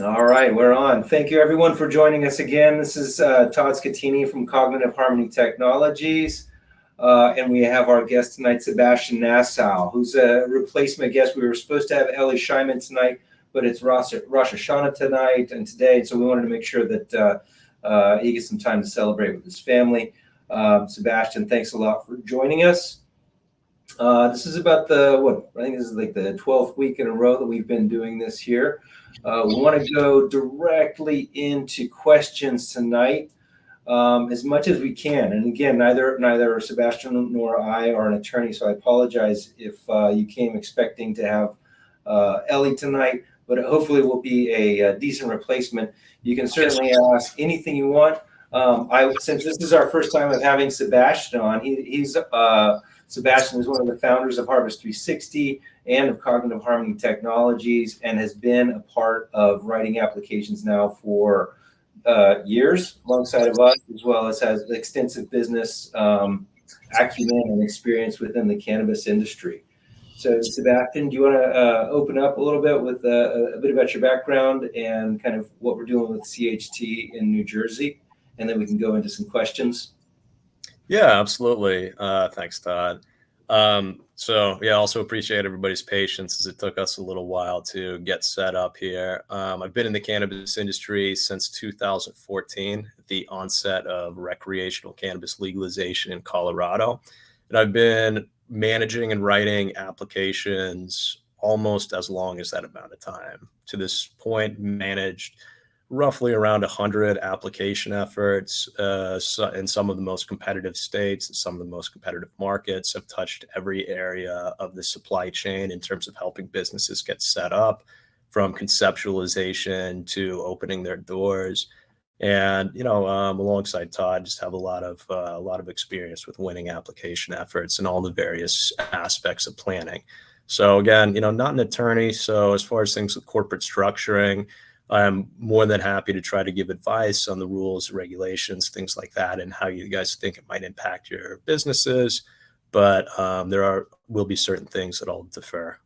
All right, we're on. Thank you, everyone, for joining us again. This is Todd Scatini from Cognitive Harmony Technologies. And we have our guest tonight, Sebastian Nassau, who's a replacement guest. We were supposed to have Ellie Scheinman tonight, but it's Rosh Hashanah tonight and today. So we wanted to make sure that he gets some time to celebrate with his family. Sebastian, thanks a lot for joining us. This is about I think this is like the 12th week in a row that we've been doing this here. We want to go directly into questions tonight as much as we can. And again, neither Sebastian nor I are an attorney, so I apologize if you came expecting to have Ellie tonight, but hopefully will be a decent replacement. You can certainly ask anything you want. Since this is our first time of having Sebastian on, Sebastian is one of the founders of Harvest 360 and of Cognitive Harmony Technologies, and has been a part of writing applications now for years alongside of us, as well as has extensive business acumen and experience within the cannabis industry. So, Sebastian, do you want to open up a little bit with a bit about your background and kind of what we're doing with CHT in New Jersey? And then we can go into some questions. Yeah, absolutely. Thanks, Todd. Also appreciate everybody's patience as it took us a little while to get set up here. I've been in the cannabis industry since 2014, the onset of recreational cannabis legalization in Colorado. And I've been managing and writing applications almost as long as that amount of time. To this point, managed roughly around 100 application efforts in some of the most competitive states, some of the most competitive markets. Have touched every area of the supply chain in terms of helping businesses get set up, from conceptualization to opening their doors. And alongside Todd, just have a lot of experience with winning application efforts and all the various aspects of planning. So again, not an attorney. So as far as things with corporate structuring, I'm more than happy to try to give advice on the rules, regulations, things like that, and how you guys think it might impact your businesses. But there will be certain things that I'll defer.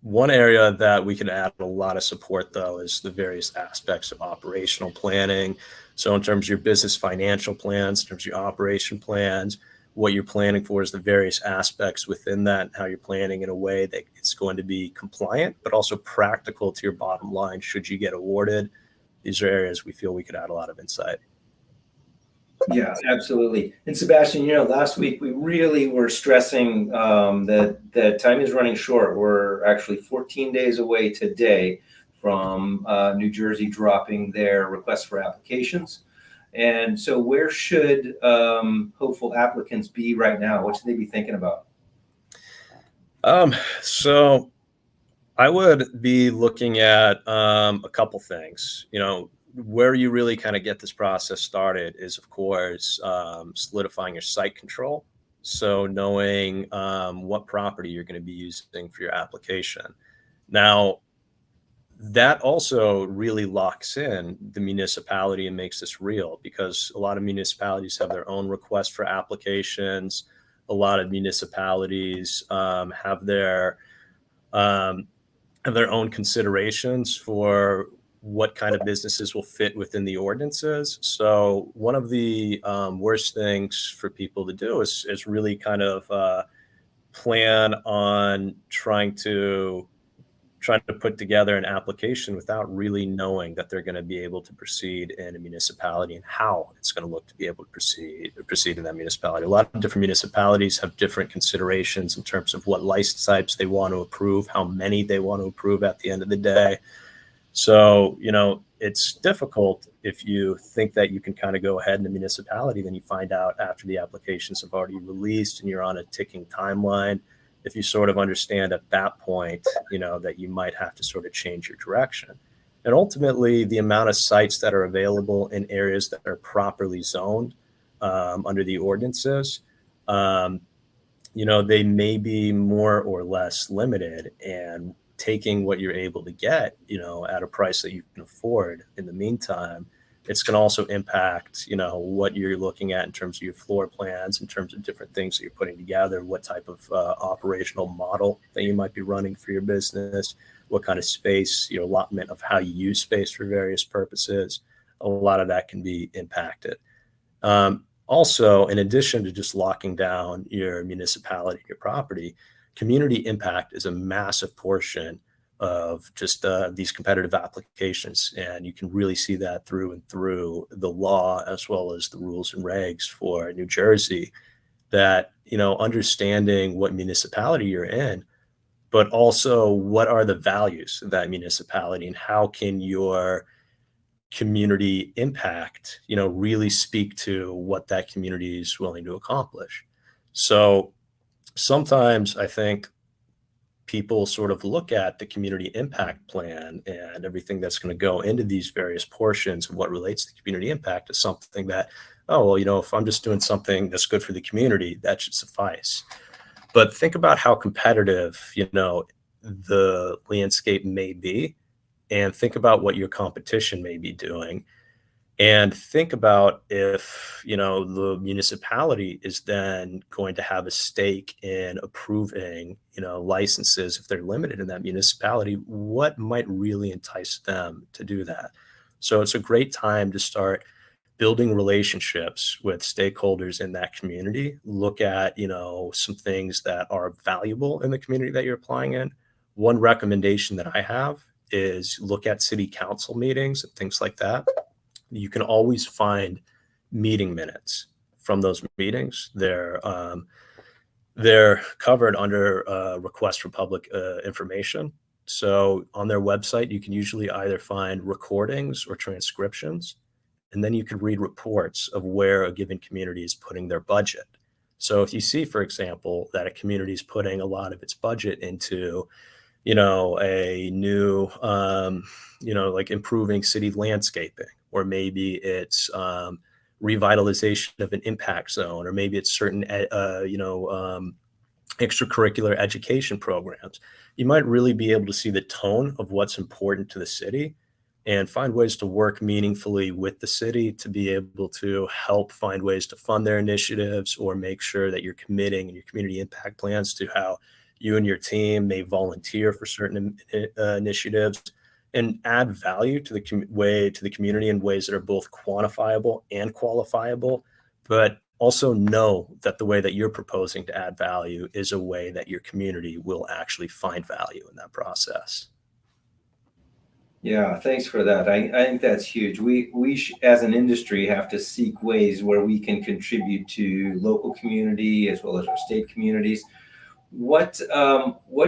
One area that we can add a lot of support, though, is the various aspects of operational planning. So in terms of your business financial plans, in terms of your operation plans, what you're planning for is the various aspects within that, and how you're planning in a way that it's going to be compliant, but also practical to your bottom line should you get awarded. These are areas we feel we could add a lot of insight. Yeah, absolutely. And Sebastian, last week we really were stressing that time is running short. We're actually 14 days away today from New Jersey dropping their request for applications. And so where should hopeful applicants be right now? What should they be thinking about? So I would be looking at a couple things. Where you really kind of get this process started is, of course, solidifying your site control. So knowing what property you're going to be using for your application. Now, that also really locks in the municipality and makes this real, because a lot of municipalities have their own request for applications. A lot of municipalities have their own considerations for what kind of businesses will fit within the ordinances. So one of the worst things for people to do is really kind of plan on trying to put together an application without really knowing that they're going to be able to proceed in a municipality and how it's going to look to be able to proceed in that municipality. A lot of different municipalities have different considerations in terms of what license types they want to approve, how many they want to approve at the end of the day. So, it's difficult if you think that you can kind of go ahead in the municipality, then you find out after the applications have already released and you're on a ticking timeline. If you sort of understand at that point, that you might have to sort of change your direction. And ultimately, the amount of sites that are available in areas that are properly zoned under the ordinances, they may be more or less limited, and taking what you're able to get, at a price that you can afford in the meantime It's going to also impact, what you're looking at in terms of your floor plans, in terms of different things that you're putting together, what type of operational model that you might be running for your business, what kind of space, your allotment of how you use space for various purposes. A lot of that can be impacted. Also, in addition to just locking down your municipality, your property, community impact is a massive portion of just these competitive applications. And you can really see that through and through the law, as well as the rules and regs for New Jersey, that, understanding what municipality you're in, but also what are the values of that municipality and how can your community impact, really speak to what that community is willing to accomplish. So sometimes I think people sort of look at the community impact plan and everything that's going to go into these various portions of what relates to community impact as something that, oh, well, if I'm just doing something that's good for the community, that should suffice. But think about how competitive, the landscape may be, and think about what your competition may be doing. And think about if, the municipality is then going to have a stake in approving, licenses. If they're limited in that municipality, what might really entice them to do that? So it's a great time to start building relationships with stakeholders in that community. Look at, some things that are valuable in the community that you're applying in. One recommendation that I have is look at city council meetings and things like that. You can always find meeting minutes from those meetings. They're covered under request for public information. So on their website, you can usually either find recordings or transcriptions, and then you can read reports of where a given community is putting their budget. So if you see, for example, that a community is putting a lot of its budget into a new, like improving city landscaping, or maybe it's revitalization of an impact zone, or maybe it's certain, extracurricular education programs. You might really be able to see the tone of what's important to the city and find ways to work meaningfully with the city to be able to help find ways to fund their initiatives, or make sure that you're committing in your community impact plans to how you and your team may volunteer for certain initiatives, and add value to the community in ways that are both quantifiable and qualifiable, but also know that the way that you're proposing to add value is a way that your community will actually find value in that process. Yeah, thanks for that. I think that's huge. As an industry, have to seek ways where we can contribute to local community as well as our state communities. What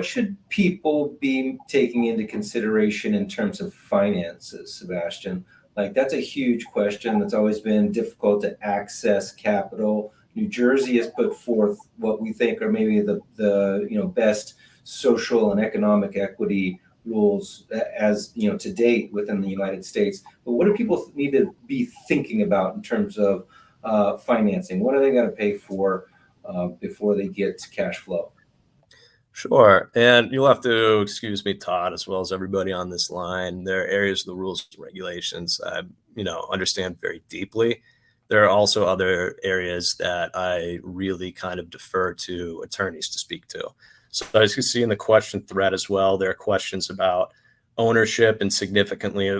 should people be taking into consideration in terms of finances, Sebastian? Like, that's a huge question that's always been difficult to access capital. New Jersey has put forth what we think are maybe the best social and economic equity rules as to date within the United States. But what do people need to be thinking about in terms of financing? What are they going to pay for before they get to cash flow? Sure. And you'll have to excuse me, Todd, as well as everybody on this line. There are areas of the rules and regulations I, understand very deeply. There are also other areas that I really kind of defer to attorneys to speak to. So as you see in the question thread as well, there are questions about ownership and significantly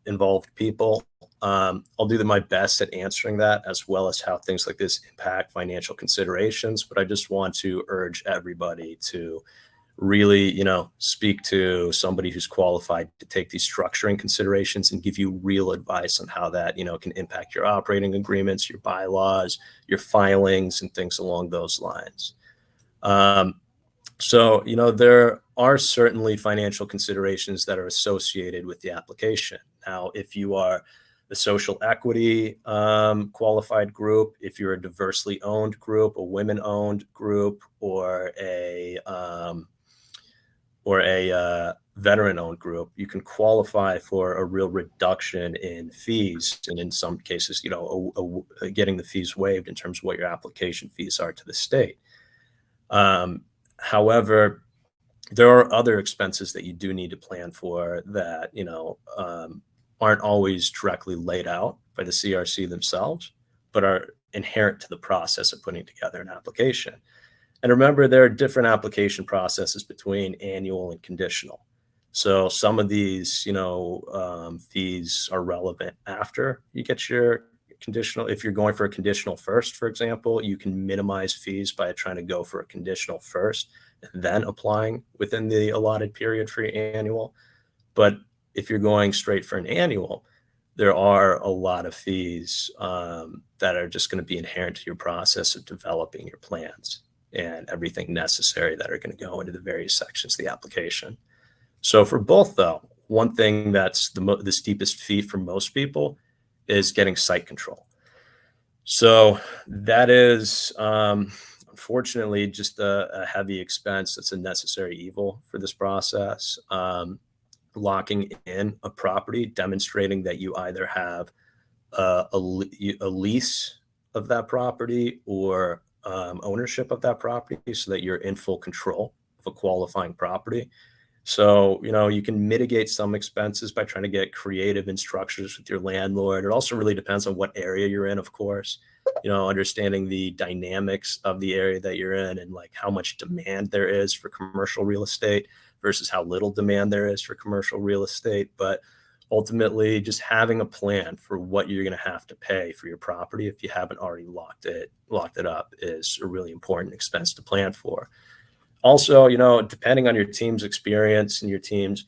involved people. I'll do my best at answering that, as well as how things like this impact financial considerations. But I just want to urge everybody to really, speak to somebody who's qualified to take these structuring considerations and give you real advice on how that, can impact your operating agreements, your bylaws, your filings, and things along those lines. So, there are certainly financial considerations that are associated with the application. Now, if you are the social equity qualified group, if you're a diversely owned group, a women-owned group, or a veteran-owned group, you can qualify for a real reduction in fees, and in some cases, getting the fees waived in terms of what your application fees are to the state. However, there are other expenses that you do need to plan for that, aren't always directly laid out by the CRC themselves, but are inherent to the process of putting together an application. And remember, there are different application processes between annual and conditional. So some of these, fees are relevant after you get your conditional. If you're going for a conditional first, for example, you can minimize fees by trying to go for a conditional first and then applying within the allotted period for your annual. But if you're going straight for an annual, there are a lot of fees that are just going to be inherent to your process of developing your plans and everything necessary that are going to go into the various sections of the application. So for both, though, one thing that's the steepest fee for most people is getting site control. So that is, unfortunately, just a heavy expense. That's a necessary evil for this process. Locking in a property, demonstrating that you either have a lease of that property or ownership of that property, so that you're in full control of a qualifying property. So, you can mitigate some expenses by trying to get creative in structures with your landlord. It also really depends on what area you're in, of course, understanding the dynamics of the area that you're in and like how much demand there is for commercial real estate versus how little demand there is for commercial real estate. But ultimately, just having a plan for what you're going to have to pay for your property if you haven't already locked it up is a really important expense to plan for. Also, depending on your team's experience and your team's,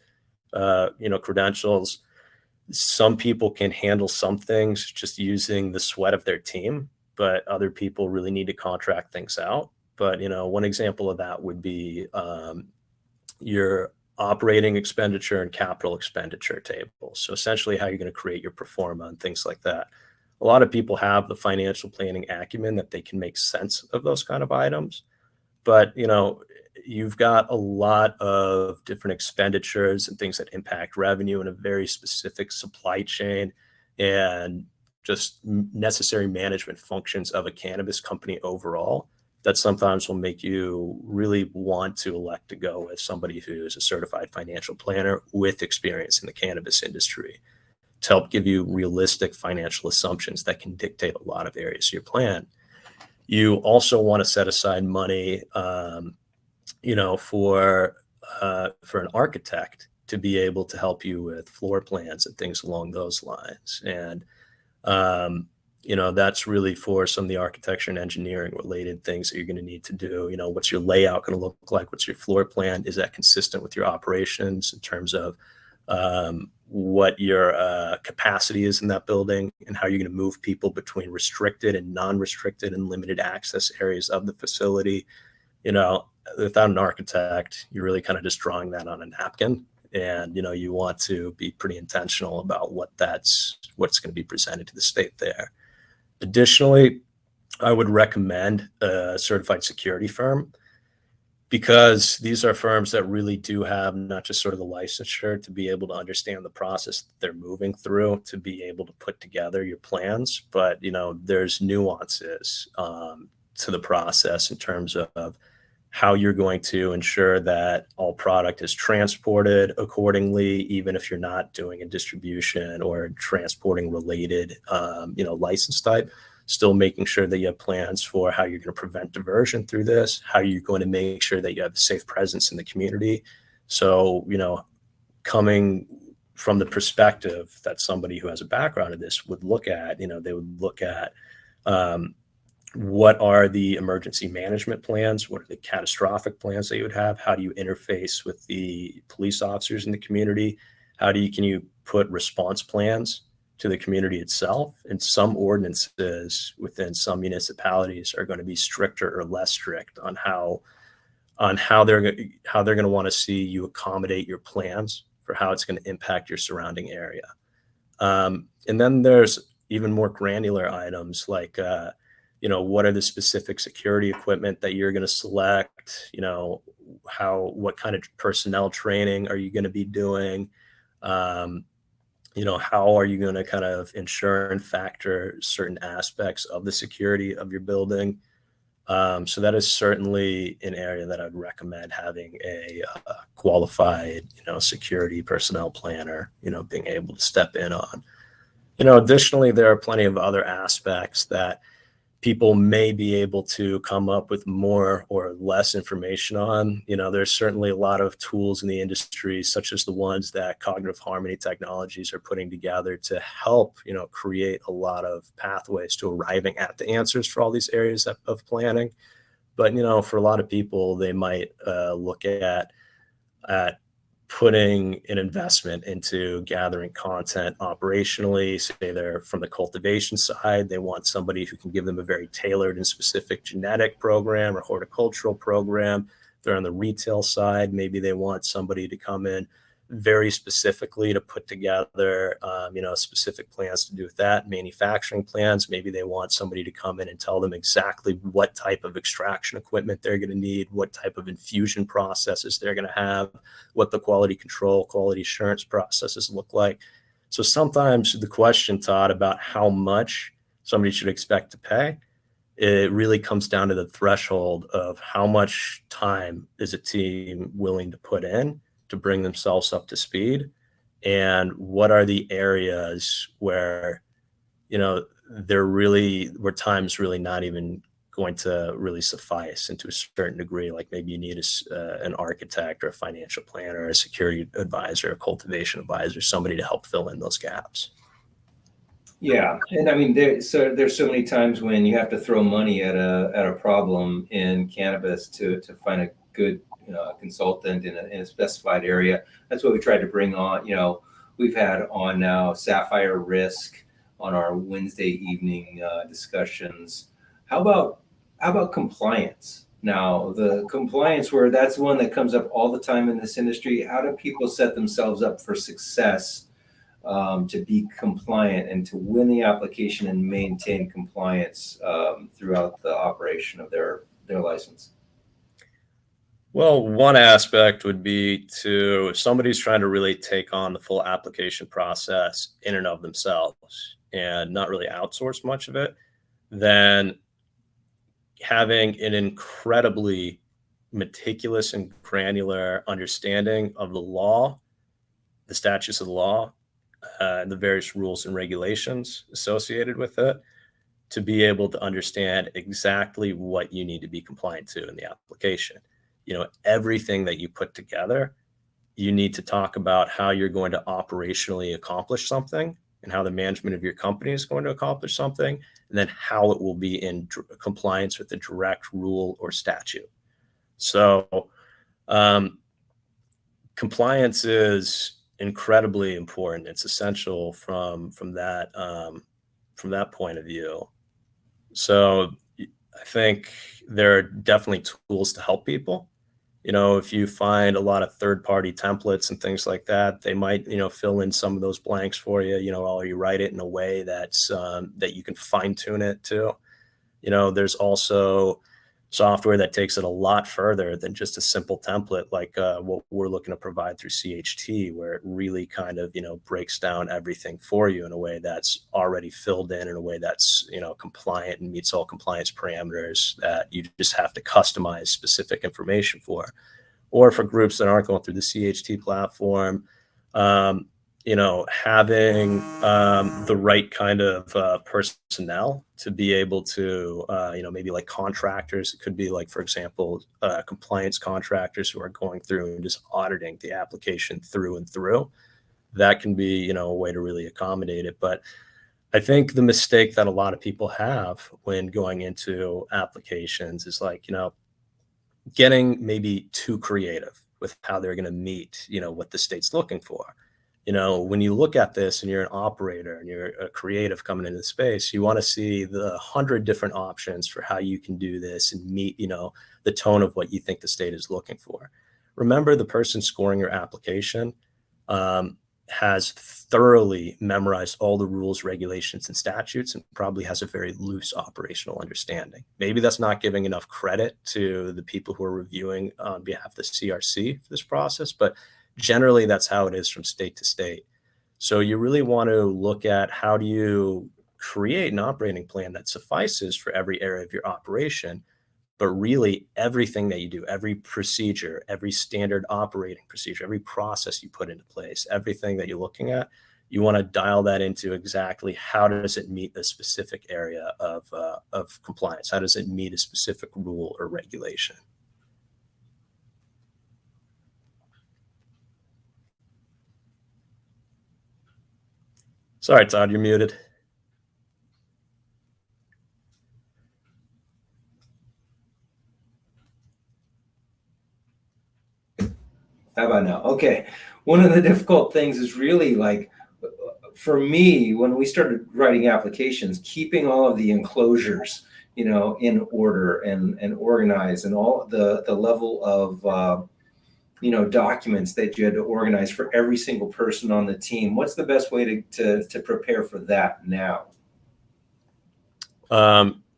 credentials, some people can handle some things just using the sweat of their team, but other people really need to contract things out. But, one example of that would be your operating expenditure and capital expenditure table. So essentially how you're going to create your pro forma and things like that. A lot of people have the financial planning acumen that they can make sense of those kind of items. But, you've got a lot of different expenditures and things that impact revenue in a very specific supply chain and just necessary management functions of a cannabis company overall that sometimes will make you really want to elect to go with somebody who is a certified financial planner with experience in the cannabis industry to help give you realistic financial assumptions that can dictate a lot of areas of your plan. You also want to set aside money, for an architect to be able to help you with floor plans and things along those lines. And, that's really for some of the architecture and engineering related things that you're going to need to do. What's your layout going to look like? What's your floor plan? Is that consistent with your operations in terms of what your capacity is in that building and how you're going to move people between restricted and non-restricted and limited access areas of the facility? Without an architect, you're really kind of just drawing that on a napkin. And, you want to be pretty intentional about what's going to be presented to the state there. Additionally, I would recommend a certified security firm, because these are firms that really do have not just sort of the licensure to be able to understand the process that they're moving through to be able to put together your plans, but there's nuances to the process in terms of how you're going to ensure that all product is transported accordingly, even if you're not doing a distribution or transporting related, license type. Still making sure that you have plans for how you're going to prevent diversion through this, how you're going to make sure that you have a safe presence in the community. So, coming from the perspective that somebody who has a background in this would look at, they would look at what are the emergency management plans? What are the catastrophic plans that you would have? How do you interface with the police officers in the community? Can you put response plans to the community itself? And some ordinances within some municipalities are going to be stricter or less strict on how they're going to want to see you accommodate your plans for how it's going to impact your surrounding area. And then there's even more granular items like, what are the specific security equipment that you're going to select? What kind of personnel training are you going to be doing? How are you going to kind of ensure and factor certain aspects of the security of your building? So that is certainly an area that I'd recommend having a qualified, security personnel planner, being able to step in on. Additionally, there are plenty of other aspects that people may be able to come up with more or less information on. There's certainly a lot of tools in the industry, such as the ones that Cognitive Harmony Technologies are putting together to help, create a lot of pathways to arriving at the answers for all these areas of planning. But, for a lot of people, they might look at putting an investment into gathering content operationally. Say they're from the cultivation side, they want somebody who can give them a very tailored and specific genetic program or horticultural program. If they're on the retail side, maybe they want somebody to come in very specifically to put together, specific plans to do with that. Manufacturing plans, maybe they want somebody to come in and tell them exactly what type of extraction equipment they're going to need, what type of infusion processes they're going to have, what the quality control, quality assurance processes look like. So sometimes the question, Todd, about how much somebody should expect to pay, it really comes down to the threshold of how much time is a team willing to put in to bring themselves up to speed, and what are the areas where, where time's really not even going to really suffice, and to a certain degree, like maybe you need an architect or a financial planner, or a security advisor, a cultivation advisor, somebody to help fill in those gaps. Yeah, and I mean, there's so many times when you have to throw money at a problem in cannabis to find a good consultant in a specified area. That's what we tried to bring on. We've had on now Sapphire Risk on our Wednesday evening discussions. How about compliance? Now, the compliance, where that's one that comes up all the time in this industry. How do people set themselves up for success to be compliant and to win the application and maintain compliance throughout the operation of their license? Well, one aspect would be if somebody's trying to really take on the full application process in and of themselves and not really outsource much of it, then having an incredibly meticulous and granular understanding of the law, the statutes of the law, and the various rules and regulations associated with it, to be able to understand exactly what you need to be compliant to in the application. Everything that you put together, you need to talk about how you're going to operationally accomplish something and how the management of your company is going to accomplish something, and then how it will be in compliance with the direct rule or statute. So compliance is incredibly important. It's essential from that point of view. So I think there are definitely tools to help people. If you find a lot of third-party templates and things like that, they might, fill in some of those blanks for you, or you write it in a way that's that you can fine-tune it to. There's also software that takes it a lot further than just a simple template, like what we're looking to provide through CHT, where it really kind of, breaks down everything for you in a way that's already filled in a way that's, compliant and meets all compliance parameters that you just have to customize specific information for. Or for groups that aren't going through the CHT platform, having the right kind of personnel to be able to, maybe like contractors. It could be like, for example, compliance contractors who are going through and just auditing the application through and through. That can be, a way to really accommodate it. But I think the mistake that a lot of people have when going into applications is like, getting maybe too creative with how they're going to meet, what the state's looking for. When you look at this and you're an operator and you're a creative coming into the space, you want to see the 100 different options for how you can do this and meet, the tone of what you think the state is looking for. Remember, the person scoring your application has thoroughly memorized all the rules, regulations, and statutes, and probably has a very loose operational understanding. Maybe that's not giving enough credit to the people who are reviewing on behalf of the CRC for this process, but generally that's how it is from state to state. So you really want to look at how do you create an operating plan that suffices for every area of your operation, But really, everything that you do, every procedure, every standard operating procedure, every process you put into place, everything that you're looking at, you want to dial that into exactly how does it meet a specific area of compliance? How does it meet a specific rule or regulation? Sorry, Todd, you're muted. How about now? Okay. One of the difficult things is really like, for me, when we started writing applications, keeping all of the enclosures, in order and organized, and all the level of, documents that you had to organize for every single person on the team. What's the best way to prepare for that now?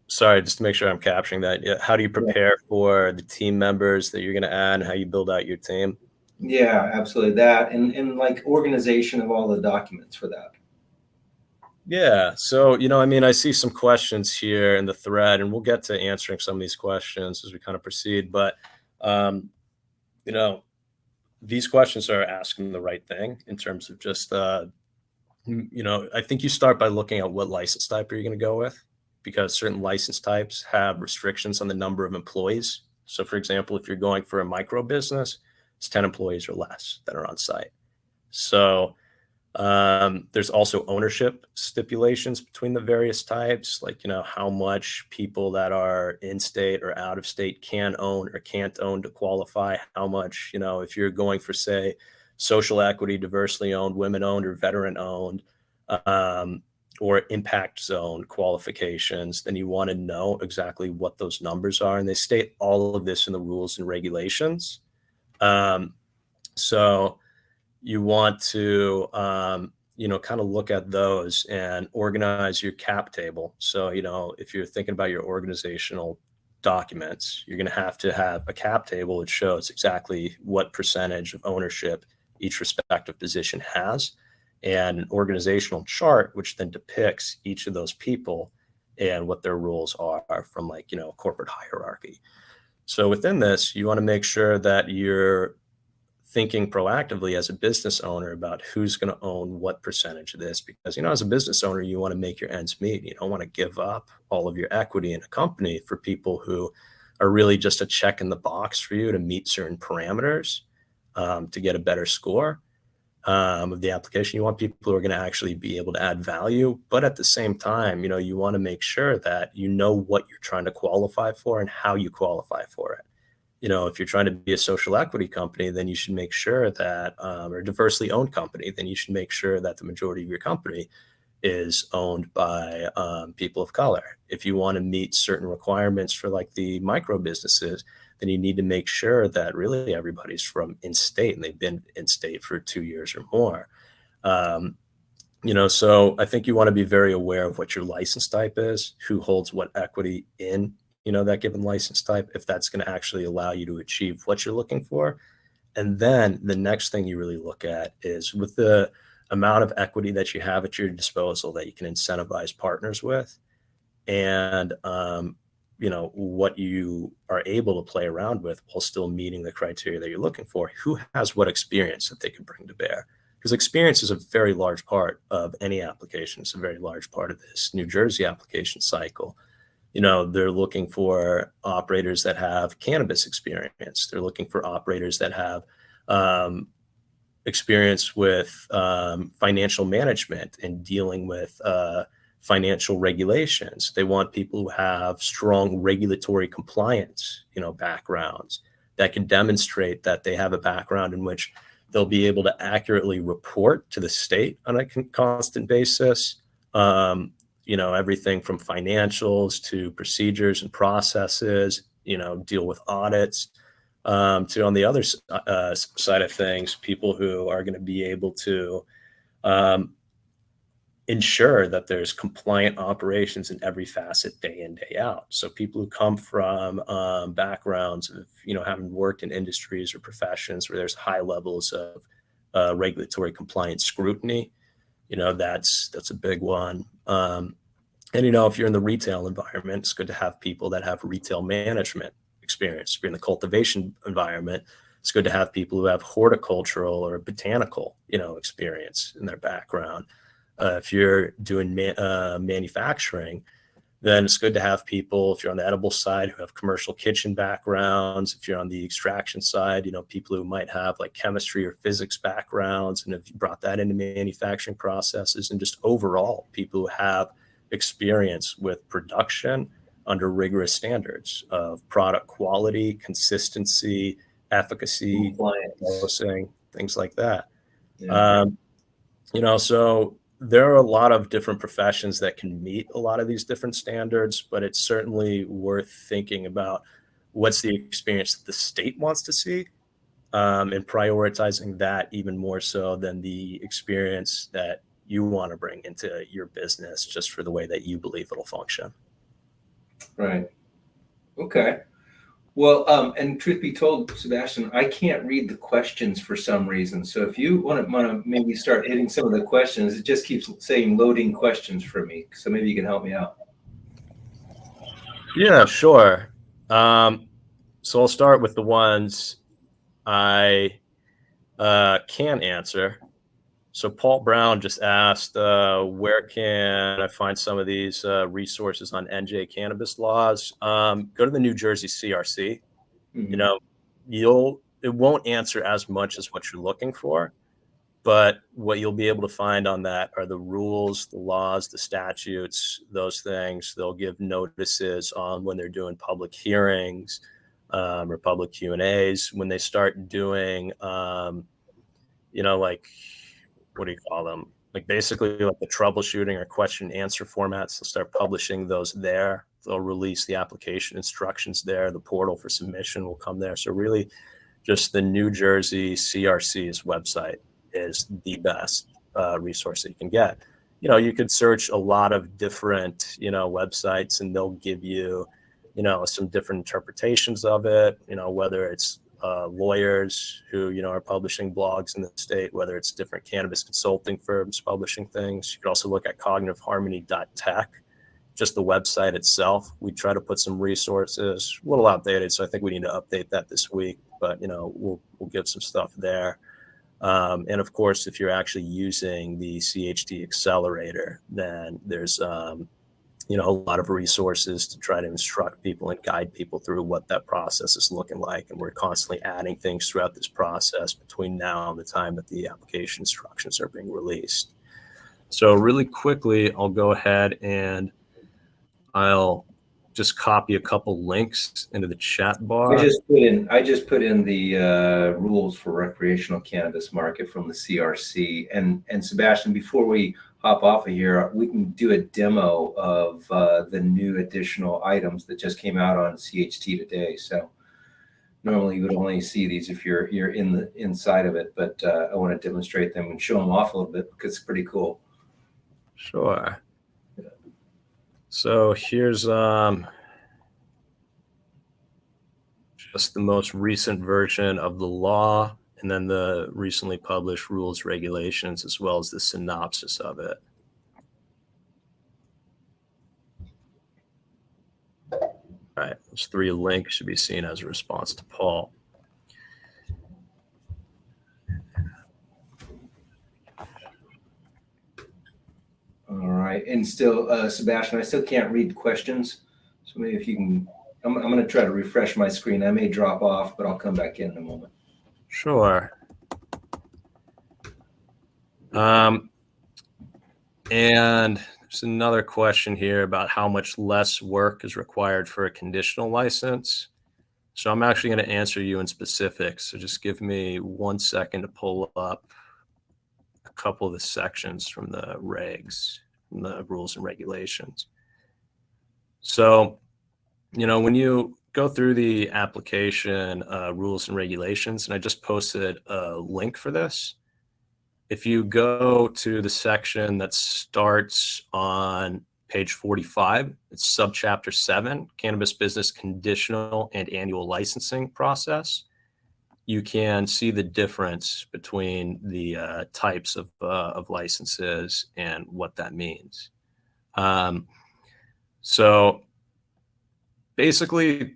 Sorry, just to make sure I'm capturing that. Yeah, how do you prepare for the team members that you're going to add and how you build out your team? Yeah, absolutely. That and like organization of all the documents for that. Yeah. So, I see some questions here in the thread, and we'll get to answering some of these questions as we kind of proceed. But, um, you know, these questions are asking the right thing in terms of just, I think you start by looking at what license type are you going to go with, because certain license types have restrictions on the number of employees. So, for example, if you're going for a micro business, it's 10 employees or less that are on site. So, there's also ownership stipulations between the various types, like, how much people that are in state or out of state can own or can't own to qualify, how much, if you're going for, say, social equity, diversely owned, women owned, or veteran owned, um, or impact zone qualifications, then you want to know exactly what those numbers are. And they state all of this in the rules and regulations. So, you want to, kind of look at those and organize your cap table. So, if you're thinking about your organizational documents, you're going to have a cap table which shows exactly what percentage of ownership each respective position has, and an organizational chart which then depicts each of those people and what their roles are from, like, corporate hierarchy. So within this, you want to make sure that you're thinking proactively as a business owner about who's going to own what percentage of this, because, as a business owner, you want to make your ends meet. You don't want to give up all of your equity in a company for people who are really just a check in the box for you to meet certain parameters, to get a better score of the application. You want people who are going to actually be able to add value, but at the same time, you want to make sure that you know what you're trying to qualify for and how you qualify for it. If you're trying to be a social equity company, then you should make sure that, or a diversely owned company, then you should make sure that the majority of your company is owned by people of color. If you want to meet certain requirements for, like, the micro businesses, then you need to make sure that really everybody's from in-state and they've been in-state for 2 years or more. So I think you want to be very aware of what your license type is, who holds what equity in that given license type, if that's going to actually allow you to achieve what you're looking for. And then the next thing you really look at is, with the amount of equity that you have at your disposal that you can incentivize partners with, and what you are able to play around with while still meeting the criteria that you're looking for, who has what experience that they can bring to bear. Because experience is a very large part of any application. It's a very large part of this New Jersey application cycle. They're looking for operators that have cannabis experience. They're looking for operators that have experience with financial management and dealing with financial regulations. They want people who have strong regulatory compliance, backgrounds that can demonstrate that they have a background in which they'll be able to accurately report to the state on a constant basis. Everything from financials to procedures and processes, deal with audits, to, on the other side of things, people who are going to be able to ensure that there's compliant operations in every facet, day in, day out. So people who come from backgrounds of, having worked in industries or professions where there's high levels of regulatory compliance scrutiny, that's a big one. And, you know, if you're in the retail environment, it's good to have people that have retail management experience. If you're in the cultivation environment, it's good to have people who have horticultural or botanical, you know, experience in their background. If you're doing manufacturing, then it's good to have people, if you're on the edible side, who have commercial kitchen backgrounds. If you're on the extraction side, you know, people who might have like chemistry or physics backgrounds, and if you brought that into manufacturing processes, and just overall people who have experience with production under rigorous standards of product quality, consistency, efficacy, Compliance. dosing, things like that. Yeah. You know, so there are a lot of different professions that can meet a lot of these different standards, but it's certainly worth thinking about what's the experience that the state wants to see, and prioritizing that even more so than the experience that you want to bring into your business just for the way that you believe it'll function. Right. Okay. Well, and truth be told, Sebastian, I can't read the questions for some reason. So if you want to maybe start hitting some of the questions, it just keeps saying loading questions for me. So maybe you can help me out. Yeah, sure. So I'll start with the ones I can answer. So Paul Brown just asked, where can I find some of these resources on NJ cannabis laws? Go to the New Jersey CRC. You Mhm. know, it won't answer as much as what you're looking for, but what you'll be able to find on that are the rules, the laws, the statutes, those things. They'll give notices on when they're doing public hearings, or public Q&As, when they start doing, you know, like, what do you call them? Like basically like the troubleshooting or question and answer formats. They'll start publishing those there. They'll release the application instructions there. The portal for submission will come there. So really just the New Jersey CRC's website is the best resource that you can get. You know, you could search a lot of different, you know, websites, and they'll give you, you know, some different interpretations of it, you know, whether it's lawyers who, you know, are publishing blogs in the state, whether it's different cannabis consulting firms publishing things. You could also look at cognitiveharmony.tech, just the website itself. We try to put some resources, a little outdated, so I think we need to update that this week, but, you know, we'll give some stuff there. And of course, if you're actually using the CHT accelerator, then there's, you know, a lot of resources to try to instruct people and guide people through what that process is looking like. And we're constantly adding things throughout this process between now and the time that the application instructions are being released. So really quickly, I'll go ahead and I'll just copy a couple links into the chat bar. I just put in the rules for recreational cannabis market from the CRC. And Sebastian, before we hop off of here, we can do a demo of the new additional items that just came out on CHT today. So normally you would only see these if you're in the inside of it, but I want to demonstrate them and show them off a little bit because it's pretty cool. Sure. So here's just the most recent version of the law, and then the recently published rules, regulations, as well as the synopsis of it. All right, those three links should be seen as a response to Paul. All right, and still, Sebastian, I still can't read questions. So maybe if you can, I'm going to try to refresh my screen. I may drop off, but I'll come back in a moment. Sure. And there's another question here about how much less work is required for a conditional license. So I'm actually going to answer you in specifics. So just give me 1 second to pull up a couple of the sections from the regs, from the rules and regulations. So, you know, when you go through the application rules and regulations, and I just posted a link for this, if you go to the section that starts on page 45, it's subchapter 7, Cannabis Business Conditional and Annual Licensing Process. You can see the difference between the types of licenses and what that means. So basically,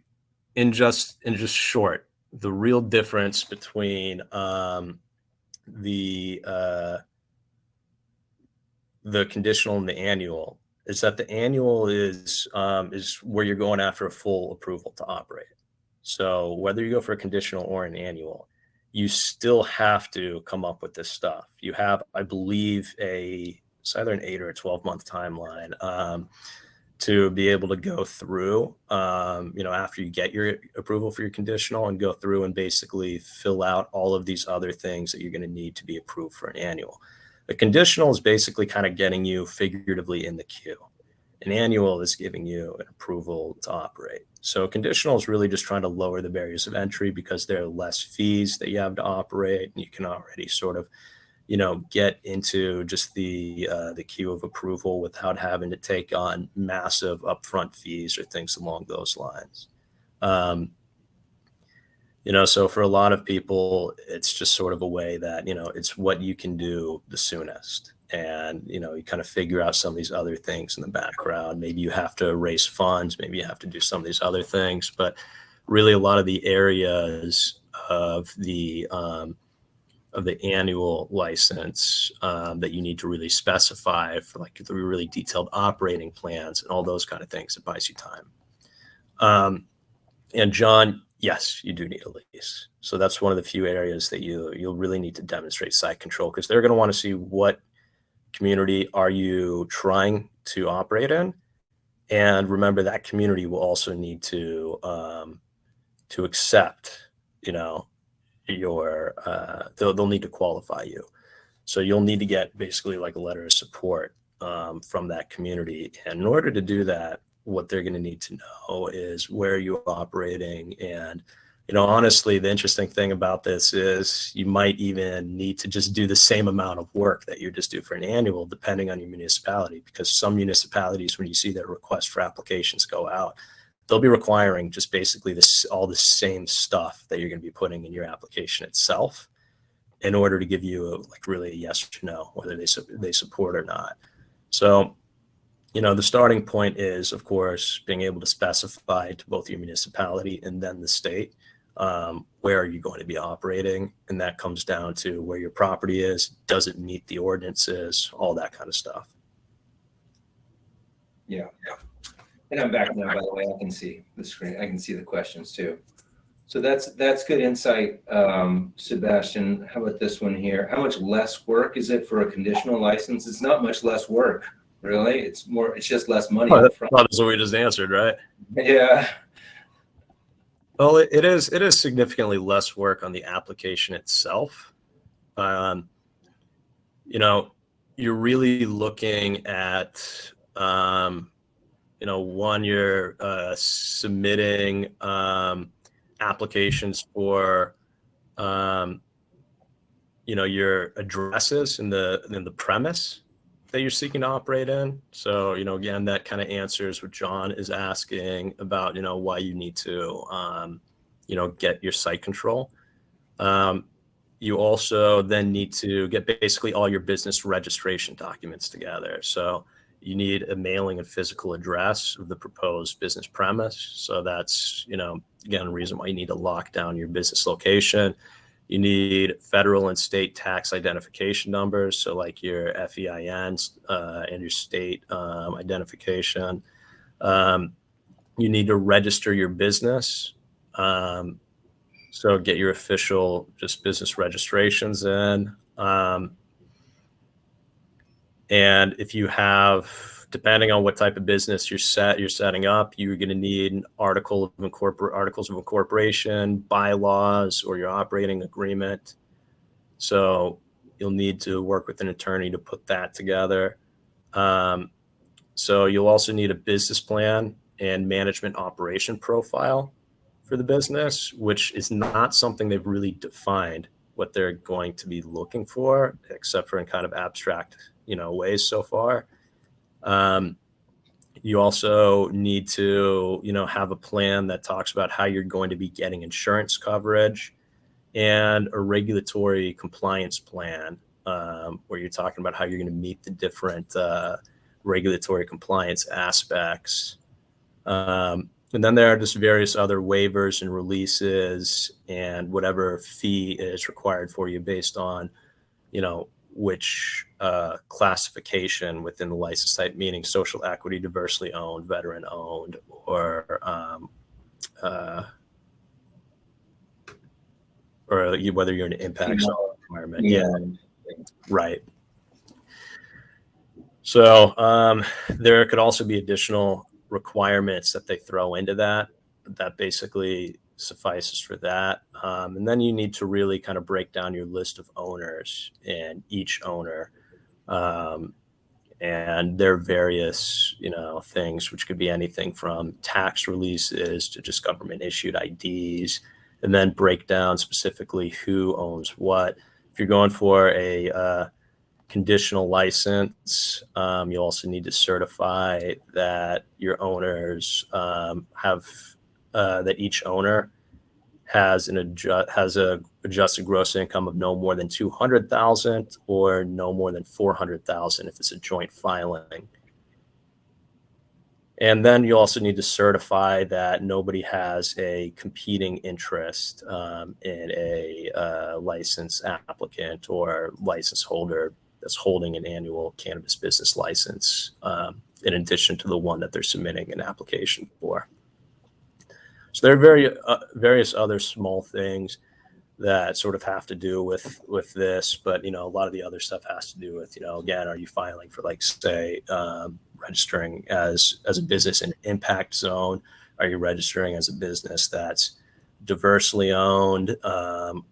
in just short, the real difference between the conditional and the annual is that the annual is where you're going after a full approval to operate. So whether you go for a conditional or an annual, you still have to come up with this stuff. You have, I believe, it's either an 8 or a 12-month timeline to be able to go through, after you get your approval for your conditional, and go through and basically fill out all of these other things that you're going to need to be approved for an annual. The conditional is basically kind of getting you figuratively in the queue. An annual is giving you an approval to operate. So conditional is really just trying to lower the barriers of entry because there are less fees that you have to operate, and you can already sort of, get into just the queue of approval without having to take on massive upfront fees or things along those lines. So for a lot of people, it's just sort of a way that, it's what you can do the soonest. And, you kind of figure out some of these other things in the background. Maybe you have to raise funds, maybe you have to do some of these other things, but really a lot of the areas of the annual license that you need to really specify for like the really detailed operating plans and all those kind of things, it buys you time. And John, yes, you do need a lease. So that's one of the few areas that you'll really need to demonstrate site control, because they're going to want to see what community are you trying to operate in. And remember, that community will also need to accept, your they'll need to qualify you. So you'll need to get basically like a letter of support from that community. And in order to do that, what they're going to need to know is where you're operating. And, honestly, the interesting thing about this is you might even need to just do the same amount of work that you just do for an annual, depending on your municipality, because some municipalities, when you see their request for applications go out, they'll be requiring just basically all the same stuff that you're going to be putting in your application itself in order to give you really a yes or no, whether they support or not. So, the starting point is, of course, being able to specify to both your municipality and then the state, where are you going to be operating? And that comes down to where your property is. Does it meet the ordinances? All that kind of stuff. Yeah. And I'm back now, by the way. I can see the screen. I can see the questions too. So that's good insight, Sebastian. How about this one here? How much less work is it for a conditional license? It's not much less work, really. It's just less money up front. That's what we just answered, right? Yeah. Well, it is significantly less work on the application itself. You're really looking at, one, you're submitting applications for, your addresses in the premise that you're seeking to operate in. So, again, that kind of answers what John is asking about, why you need to, get your site control. You also then need to get basically all your business registration documents together. So you need a mailing and physical address of the proposed business premise. So that's, again, a reason why you need to lock down your business location. You need federal and state tax identification numbers, so like your FEINs and your state identification. You need to register your business. So get your official just business registrations in. And if you have, depending on what type of business you're setting up, you're going to need articles of incorporation, bylaws, or your operating agreement. So you'll need to work with an attorney to put that together. So you'll also need a business plan and management operation profile for the business, which is not something they've really defined what they're going to be looking for, except for in kind of abstract, ways so far. You also need to, have a plan that talks about how you're going to be getting insurance coverage, and a regulatory compliance plan, where you're talking about how you're going to meet the different regulatory compliance aspects. And then there are just various other waivers and releases and whatever fee is required for you based on, which classification within the license type, meaning social equity, diversely owned, veteran owned, or whether you're an impact zone environment. Yeah, right. So there could also be additional requirements that they throw into that basically suffices for that. And then you need to really kind of break down your list of owners and each owner and their various, things, which could be anything from tax releases to just government issued IDs, and then break down specifically who owns what. If you're going for a conditional license, you also need to certify that your owners have that each owner has a adjusted gross income of no more than $200,000 or no more than $400,000 if it's a joint filing. And then you also need to certify that nobody has a competing interest in a license applicant or license holder that's holding an annual cannabis business license in addition to the one that they're submitting an application for. So there are various other small things that sort of have to do with this, but a lot of the other stuff has to do with again, are you filing for, like, say, registering as a business in impact zone? Are you registering as a business that's diversely owned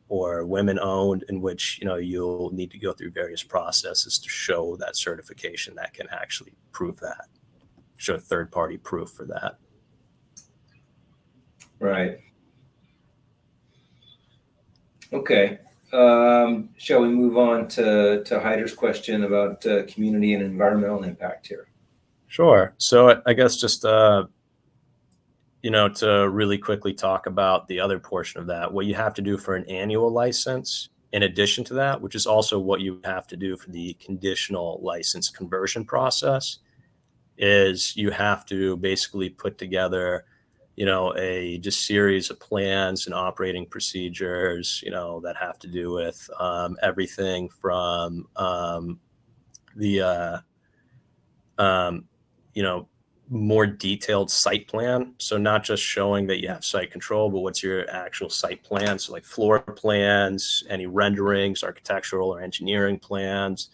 or women owned, in which you'll need to go through various processes to show that certification that can actually prove that, show third party proof for that. Right. Okay. Shall we move on to Hyder's question about community and environmental impact here? Sure. So I guess just to really quickly talk about the other portion of that, what you have to do for an annual license, in addition to that, which is also what you have to do for the conditional license conversion process, is you have to basically put together a just series of plans and operating procedures, that have to do with everything from the more detailed site plan. So not just showing that you have site control, but what's your actual site plan? So like floor plans, any renderings, architectural or engineering plans.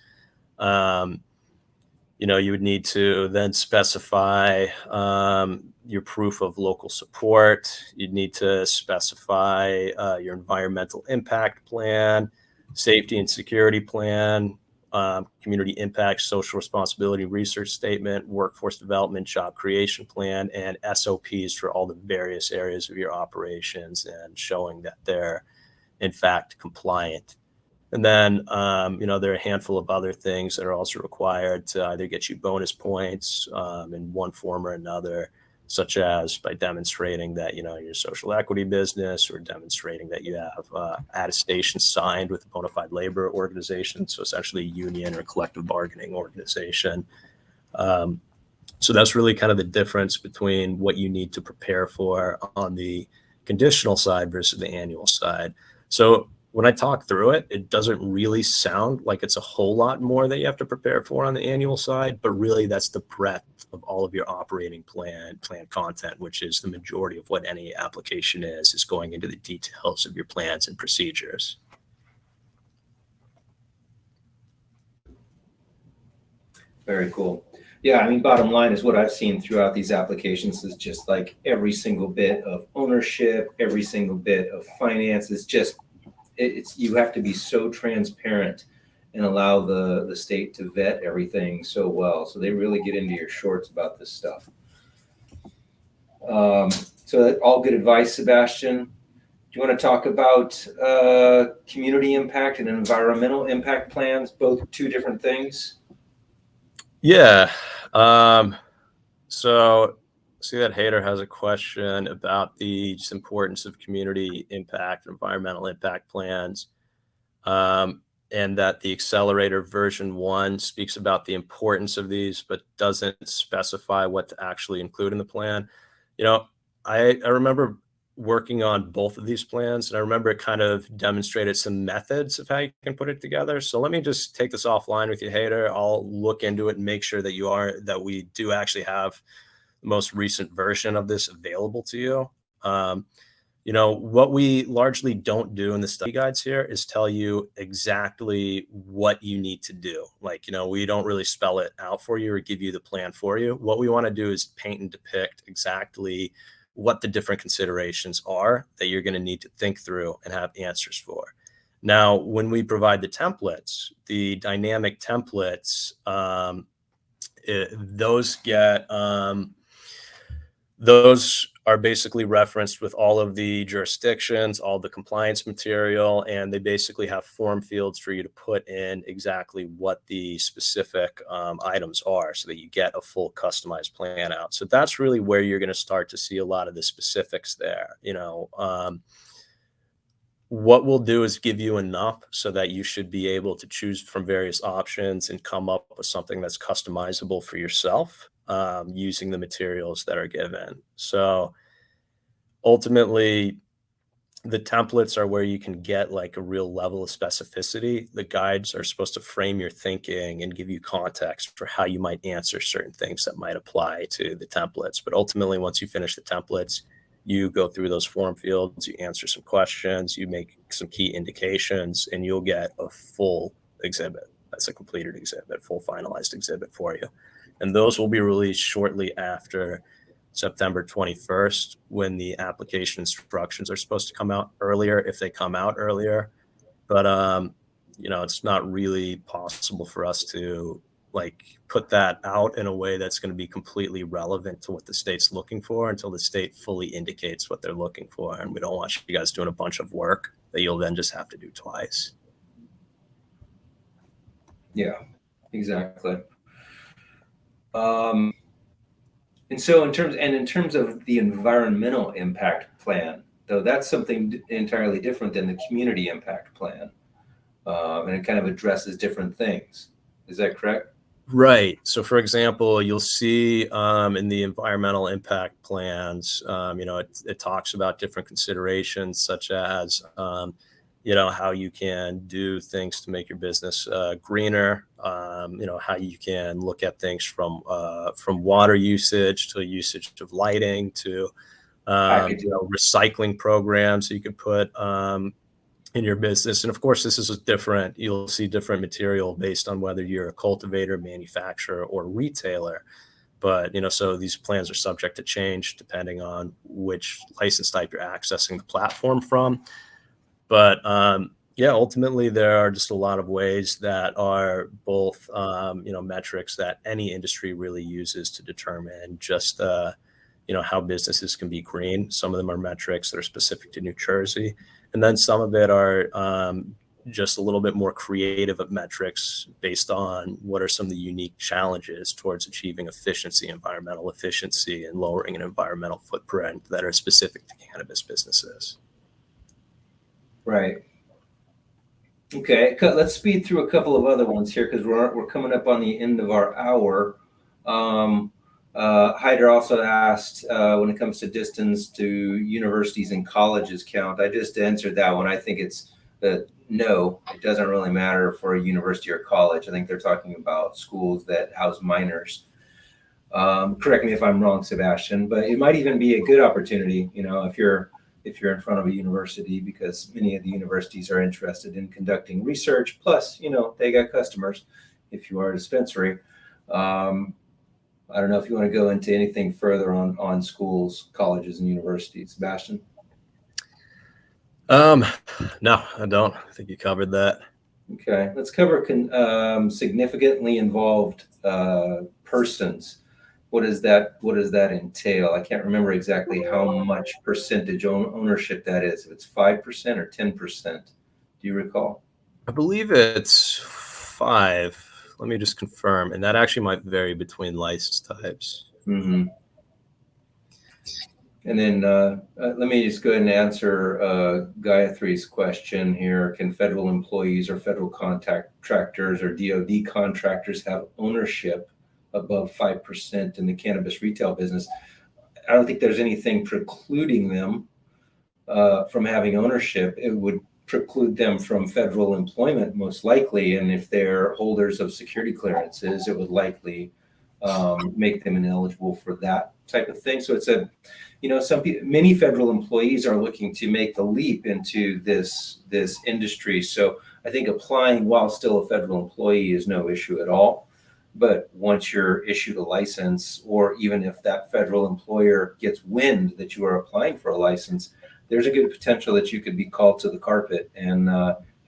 You would need to then specify your proof of local support. You'd need to specify your environmental impact plan, safety and security plan, community impact, social responsibility research statement, workforce development, job creation plan, and SOPs for all the various areas of your operations, and showing that they're in fact compliant. And then, there are a handful of other things that are also required to either get you bonus points in one form or another, such as by demonstrating that, you're a social equity business, or demonstrating that you have attestation signed with a bona fide labor organization, so essentially a union or collective bargaining organization. So that's really kind of the difference between what you need to prepare for on the conditional side versus the annual side. So when I talk through it, it doesn't really sound like it's a whole lot more that you have to prepare for on the annual side, but really that's the breadth of all of your operating plan content, which is the majority of what any application is going into the details of your plans and procedures. Very cool. Yeah, I mean, bottom line is what I've seen throughout these applications is just like every single bit of ownership, every single bit of finance is just, you have to be so transparent and allow the state to vet everything so well. So they really get into your shorts about this stuff. So all good advice, Sebastian. Do you want to talk about community impact and environmental impact plans, both two different things? Yeah. So see that Hader has a question about the importance of community impact, environmental impact plans. and that the accelerator version 1 speaks about the importance of these, but doesn't specify what to actually include in the plan. I remember working on both of these plans, and I remember it kind of demonstrated some methods of how you can put it together. So let me just take this offline with you, Hader. I'll look into it and make sure that we do actually have the most recent version of this available to you. What we largely don't do in the study guides here is tell you exactly what you need to do. We don't really spell it out for you or give you the plan for you. What we want to do is paint and depict exactly what the different considerations are that you're going to need to think through and have answers for. Now, when we provide the templates, the dynamic templates, those are basically referenced with all of the jurisdictions, all the compliance material, and they basically have form fields for you to put in exactly what the specific items are so that you get a full customized plan out. So that's really where you're going to start to see a lot of the specifics there. What we'll do is give you enough so that you should be able to choose from various options and come up with something that's customizable for yourself, using the materials that are given. So ultimately, the templates are where you can get like a real level of specificity. The guides are supposed to frame your thinking and give you context for how you might answer certain things that might apply to the templates. But ultimately, once you finish the templates, you go through those form fields, you answer some questions, you make some key indications, and you'll get a full exhibit. That's a completed exhibit, full finalized exhibit for you. And those will be released shortly after September 21st, when the application instructions are supposed to come out earlier, if they come out earlier. But, it's not really possible for us to put that out in a way that's going to be completely relevant to what the state's looking for until the state fully indicates what they're looking for. And we don't want you guys doing a bunch of work that you'll then just have to do twice. Yeah, exactly. And so in terms of the environmental impact plan, though, that's something entirely different than the community impact plan. And it kind of addresses different things. Is that correct? Right. So, for example, you'll see in the environmental impact plans, it talks about different considerations such as, how you can do things to make your business greener, how you can look at things from water usage to usage of lighting to recycling programs that you could put in your business. And of course, you'll see different material based on whether you're a cultivator, manufacturer, or retailer. But, so these plans are subject to change depending on which license type you're accessing the platform from. But ultimately, there are just a lot of ways that are both, metrics that any industry really uses to determine just, how businesses can be green. Some of them are metrics that are specific to New Jersey. And then some of it are just a little bit more creative metrics based on what are some of the unique challenges towards achieving efficiency, environmental efficiency, and lowering an environmental footprint that are specific to cannabis businesses. Right. Okay, let's speed through a couple of other ones here because we're coming up on the end of our hour. Hyder also asked when it comes to distance, do universities and colleges count? I just answered that one. I think it's no, it doesn't really matter for a university or college. I think they're talking about schools that house minors. Correct me if I'm wrong, Sebastian, but it might even be a good opportunity, if you're in front of a university, because many of the universities are interested in conducting research. Plus, they got customers if you are a dispensary. I don't know if you want to go into anything further on schools, colleges, and universities, Sebastian. No, I don't. I think you covered that. Okay, let's cover significantly involved persons. What does that entail? I can't remember exactly how much percentage ownership that is. If it's 5% or 10%, do you recall? I believe it's 5. Let me just confirm, and that actually might vary between license types. Mm-hmm. And then let me just go ahead and answer Gayathri's question here. Can federal employees or federal contractors or DoD contractors have ownership above 5% in the cannabis retail business? I don't think there's anything precluding them from having ownership. It would preclude them from federal employment, most likely. And if they're holders of security clearances, it would likely make them ineligible for that type of thing. So it's many federal employees are looking to make the leap into this industry. So I think applying while still a federal employee is no issue at all. But once you're issued a license, or even if that federal employer gets wind that you are applying for a license, there's a good potential that you could be called to the carpet and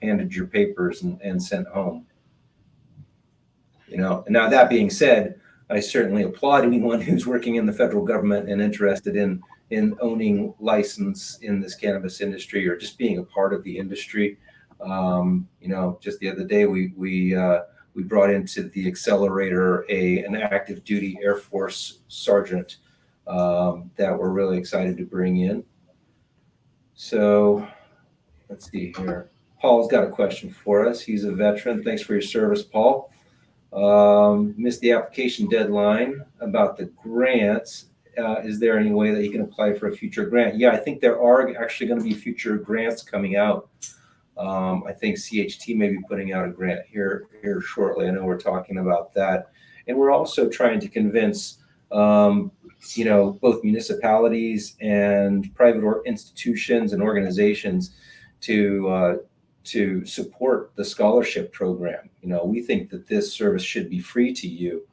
handed your papers and sent home. And now that being said, I certainly applaud anyone who's working in the federal government and interested in owning license in this cannabis industry, or just being a part of the industry. Just the other day we brought into the accelerator an active duty Air Force sergeant that we're really excited to bring in. So let's see here. Paul's got a question for us. He's a veteran. Thanks for your service, Paul. Missed the application deadline about the grants. Is there any way that you can apply for a future grant? Yeah, I think there are actually going to be future grants coming out. I think CHT may be putting out a grant here shortly. I know we're talking about that. And we're also trying to convince both municipalities and private institutions and organizations to support the scholarship program. We think that this service should be free to you.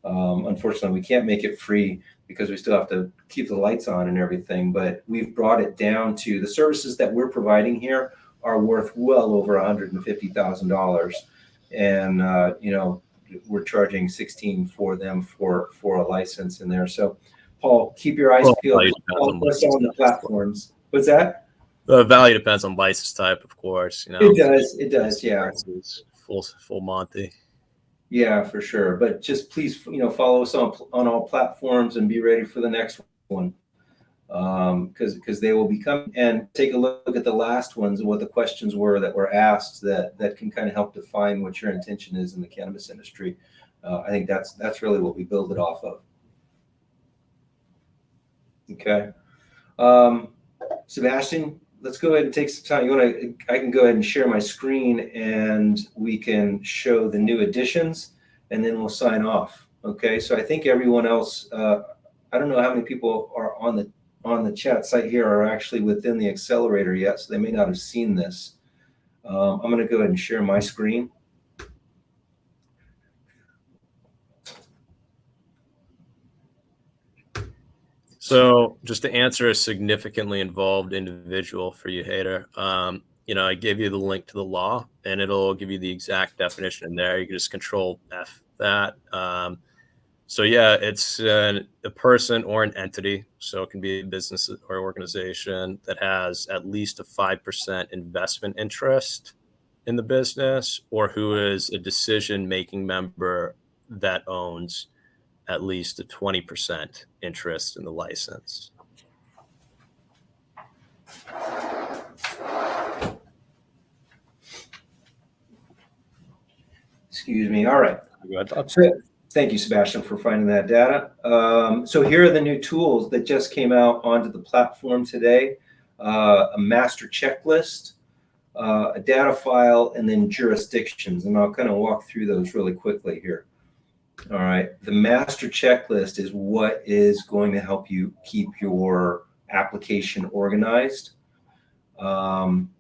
Unfortunately, we can't make it free because we still have to keep the lights on and everything, but we've brought it down to the services that we're providing here are worth well over $150,000. And, we're charging 16 for them for a license in there. So Paul, keep your eyes peeled on the platforms. What's that? The value depends on license type, of course. It does. Yeah. Full Monty. Yeah, for sure. But just please, follow us on all platforms and be ready for the next one. Because they will be coming, and take a look at the last ones and what the questions were that were asked that can kind of help define what your intention is in the cannabis industry. I think that's really what we build it off of. Okay. Sebastian, let's go ahead and take some time. I can go ahead and share my screen and we can show the new additions and then we'll sign off. Okay. So I think everyone else, I don't know how many people are on the chat site here are actually within the accelerator yet, so they may not have seen this. I'm going to go ahead and share my screen. So just to answer a significantly involved individual for you, Hader, I gave you the link to the law and it'll give you the exact definition in there. You can just Control F that. So yeah, it's a person or an entity. So it can be a business or organization that has at least a 5% investment interest in the business, or who is a decision-making member that owns at least a 20% interest in the license. Excuse me. All right. Thank you, Sebastian, for finding that data. So here are the new tools that just came out onto the platform today. A master checklist, a data file, and then jurisdictions. And I'll kind of walk through those really quickly here. All right. The master checklist is what is going to help you keep your application organized.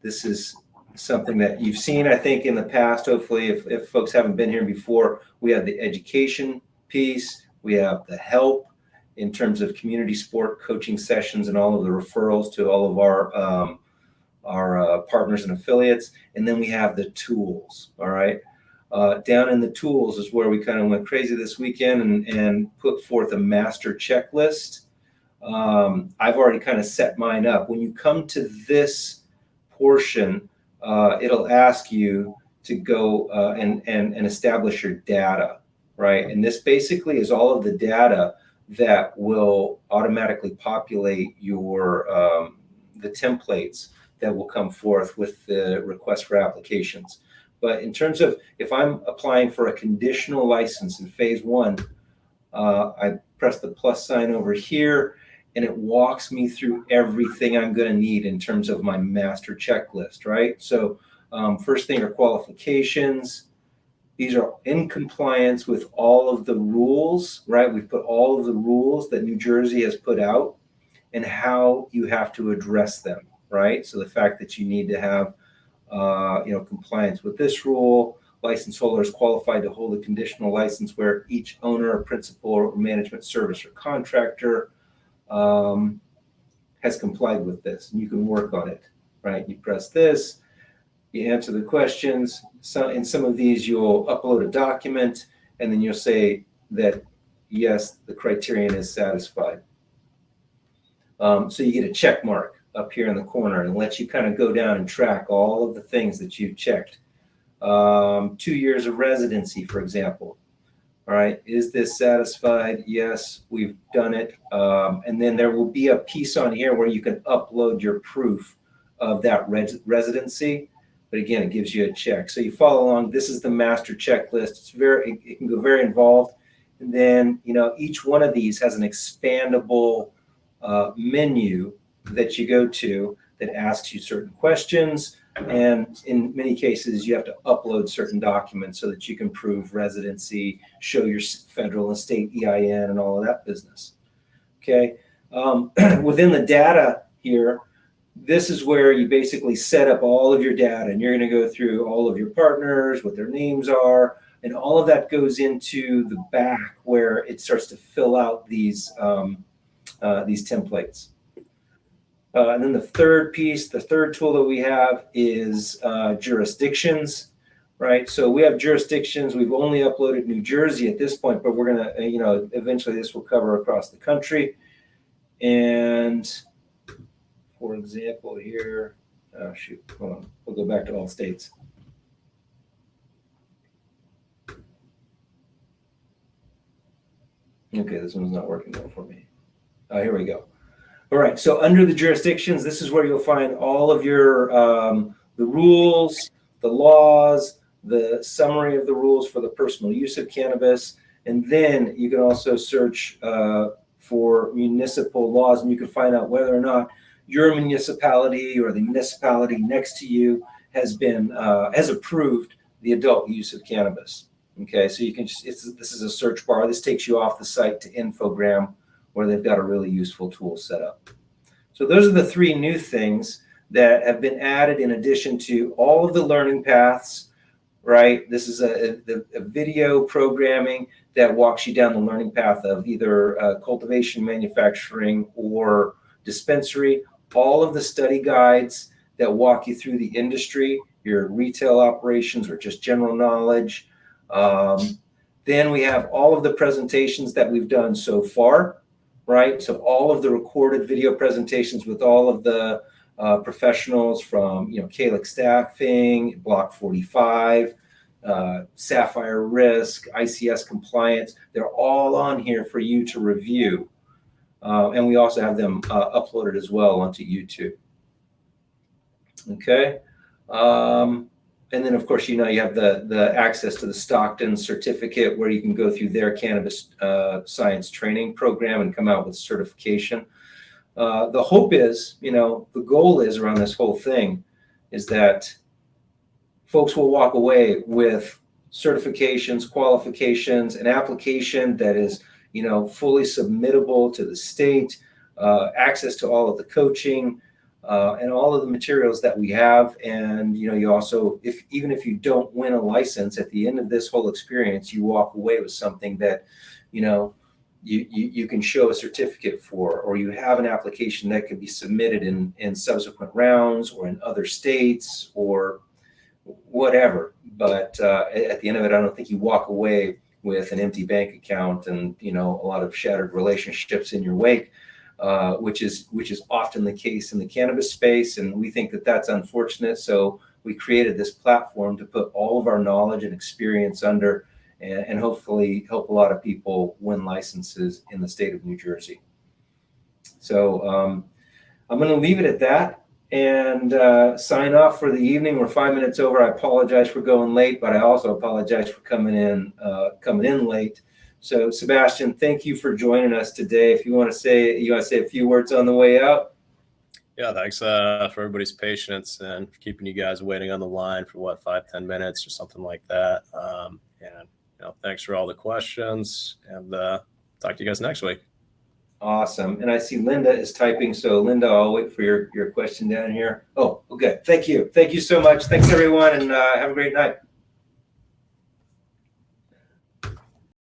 This is something that you've seen, I think, in the past. Hopefully, if folks haven't been here before, we have the education piece, we have the help in terms of community sport coaching sessions and all of the referrals to all of our partners and affiliates, and then we have the tools. All right. Down in the tools is where we kind of went crazy this weekend and put forth a master checklist. I've already kind of set mine up. When you come to this portion, it'll ask you to go and establish your data, right? And this basically is all of the data that will automatically populate your the templates that will come forth with the request for applications. But in terms of if I'm applying for a conditional license in phase one, I press the plus sign over here, and it walks me through everything I'm going to need in terms of my master checklist, right? So first thing are qualifications. These are in compliance with all of the rules, right? We've put all of the rules that New Jersey has put out and how you have to address them, right? So the fact that you need to have, compliance with this rule, license holder is qualified to hold a conditional license where each owner or principal or management service or contractor has complied with this, and you can work on it, right? You press this, you answer the questions. So in some of these, you'll upload a document, and then you'll say that, yes, the criterion is satisfied. So you get a check mark up here in the corner and lets you kind of go down and track all of the things that you've checked. 2 years of residency, for example. All right, is this satisfied? Yes, we've done it. And then there will be a piece on here where you can upload your proof of that residency. But again, it gives you a check. So you follow along. This is the master checklist. It can go very involved. And then, each one of these has an expandable menu that you go to that asks you certain questions. And in many cases, you have to upload certain documents so that you can prove residency, show your federal and state EIN and all of that business. Okay. Within the data here, this is where you basically set up all of your data, and you're going to go through all of your partners, what their names are, and all of that goes into the back where it starts to fill out these templates. And then the third piece, the third tool that we have is jurisdictions, right? So we have jurisdictions. We've only uploaded New Jersey at this point, but we're going to, eventually this will cover across the country. And for example, here, hold on. We'll go back to all states. Okay, this one's not working well for me. Here we go. All right, so under the jurisdictions, this is where you'll find all of your the rules, the laws, the summary of the rules for the personal use of cannabis, and then you can also search for municipal laws, and you can find out whether or not your municipality or the municipality next to you has approved the adult use of cannabis. Okay, so you can this is a search bar. This takes you off the site to Infogram, where they've got a really useful tool set up. So those are the three new things that have been added in addition to all of the learning paths, right? This is a video programming that walks you down the learning path of either cultivation, manufacturing, or dispensary. All of the study guides that walk you through the industry, your retail operations, or just general knowledge. Then we have all of the presentations that we've done so far, right? So all of the recorded video presentations with all of the professionals from, Calix Staffing, Block 45, Sapphire Risk, ICS Compliance. They're all on here for you to review. And we also have them uploaded as well onto YouTube. Okay. And then, of course, you have the access to the Stockton certificate, where you can go through their cannabis science training program and come out with certification. The hope is, the goal is around this whole thing is that folks will walk away with certifications, qualifications, an application that is, fully submittable to the state, access to all of the coaching, and all of the materials that we have. And, you also, even if you don't win a license at the end of this whole experience, you walk away with something that, you can show a certificate for, or you have an application that could be submitted in subsequent rounds or in other states or whatever. But at the end of it, I don't think you walk away with an empty bank account and, a lot of shattered relationships in your wake. Which is often the case in the cannabis space, and we think that that's unfortunate. So we created this platform to put all of our knowledge and experience under, and hopefully help a lot of people win licenses in the state of New Jersey. So I'm going to leave it at that and sign off for the evening. We're 5 minutes over. I apologize for going late, but I also apologize for coming in late. So Sebastian, thank you for joining us today. If you want to say a few words on the way out. Yeah, thanks for everybody's patience and for keeping you guys waiting on the line for 5-10 minutes or something like that. And thanks for all the questions, and talk to you guys next week. Awesome. And I see Linda is typing. So Linda, I'll wait for your question down here. Oh, okay. Thank you. Thank you so much. Thanks everyone, and have a great night.